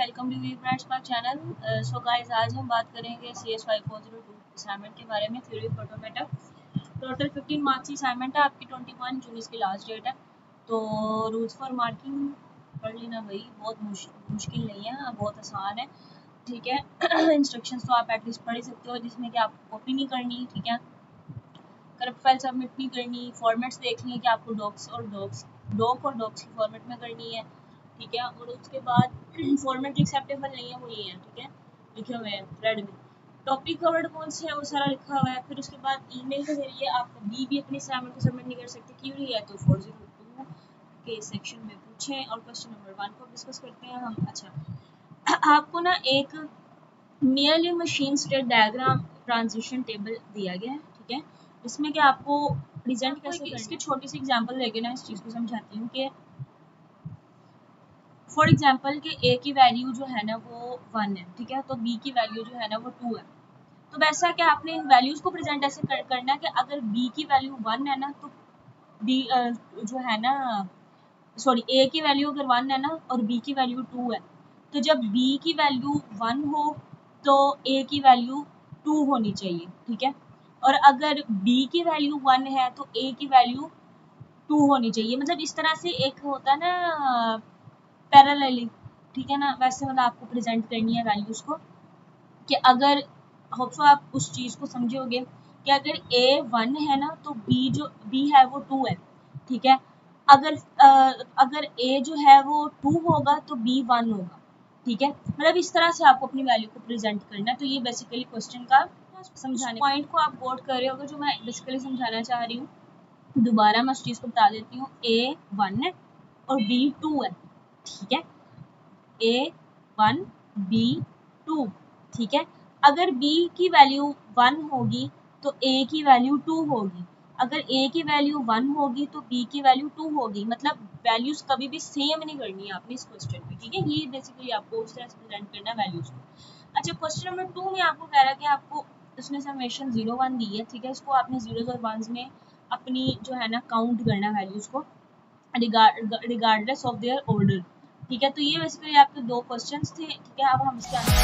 Welcome to V brands park channel. So guys, आज हम बात करेंगे CS 502 असाइनमेंट के बारे में, theory of automata. Total 15 marks की असाइनमेंट है आपकी, 21 जून इसकी लास्ट डेट है। तो रूल्स फॉर मार्किंग पढ़ लेना भाई, बहुत मुश्किल नहीं है, बहुत आसान है, ठीक है। इंस्ट्रक्शंस तो आप एटलीस्ट पढ़ ही सकते हो, जिसमें कि आपको कॉपी नहीं करनी, ठीक है, करप्ट फाइल सबमिट नहीं करनी, फॉर्मेट्स देख लें कि आपको डॉक और डॉक्स की फॉर्मेट में करनी है, ठीक है। और उसके बाद फॉर्मेट एक्सेप्टेबल नहीं है वो ये है, ठीक है, लिखे हुए हैं रेड में। टॉपिक कवर्ड कौन से है वो सारा लिखा हुआ है। फिर उसके बाद ईमेल के जरिए आप कभी भी अपनी असाइनमेंट को सबमिट नहीं कर सकते, क्यों नहीं है तो 402 के सेक्शन में पूछें। और क्वेश्चन नंबर 1 को डिस्कस करते हैं हम। अच्छा, आपको ना एक nearly machine state diagram transition table दिया गया है, ठीक है, इसमें कि आपको प्रेजेंट कैसे करना है। इसकी छोटी सी एग्जांपल लेके ना इस चीज़ को समझाती हूँ कि फॉर एग्जांपल कि ए की वैल्यू जो है ना वो 1 है, ठीक है, तो बी की वैल्यू जो है ना वो 2 है। तो वैसा कि आपने इन वैल्यूज़ को प्रेजेंट ऐसे करना है कि अगर बी की वैल्यू 1 है ना तो बी जो है ना सॉरी ए की वैल्यू अगर 1 है ना और बी की वैल्यू 2 है, तो जब बी की वैल्यू 1 हो तो ए की वैल्यू 2 होनी चाहिए, ठीक है। और अगर बी की वैल्यू 1 है तो ए की वैल्यू 2 होनी चाहिए। मतलब इस तरह से एक होता है ना पैरेलली, ठीक है ना, वैसे मतलब आपको प्रेजेंट करनी है वैल्यूज़ को कि अगर होप्सो आप उस चीज़ को समझोगे कि अगर A 1 है ना तो B है वो 2 है, ठीक है। अगर A जो है वो 2 होगा तो B 1 होगा, ठीक है। मतलब इस तरह से आपको अपनी वैल्यू को प्रेजेंट करना है। तो ये बेसिकली क्वेश्चन का समझाने पॉइंट को आप नोट कर रहे होगे जो मैं बेसिकली समझाना चाह रही हूँ। दोबारा मैं उस चीज़ को बता देती हूँ। A 1 है और B 2 है, ठीक है, A1 B2, ठीक है। अगर B की वैल्यू 1 होगी तो A की वैल्यू 2 होगी, अगर A की वैल्यू 1 होगी तो B की वैल्यू 2 होगी। मतलब वैल्यूज कभी भी सेम नहीं करनी है आपने इस क्वेश्चन में, ठीक है। ये बेसिकली आपको उस तरह से प्रेजेंट करना है वैल्यूज को। अच्छा, क्वेश्चन नंबर 2 में आपको कह रहा है कि आपको उसने समेशन 0 1 दी है, ठीक है, इसको आपने 0s और 1s में अपनी जो है ना काउंट करना वैल्यूज को रिगार्डलेस ऑफ देयर ऑर्डर, ठीक है। तो ये बेसिकली आपके 2 क्वेश्चंस थे, ठीक है। अब हम इसके आंसर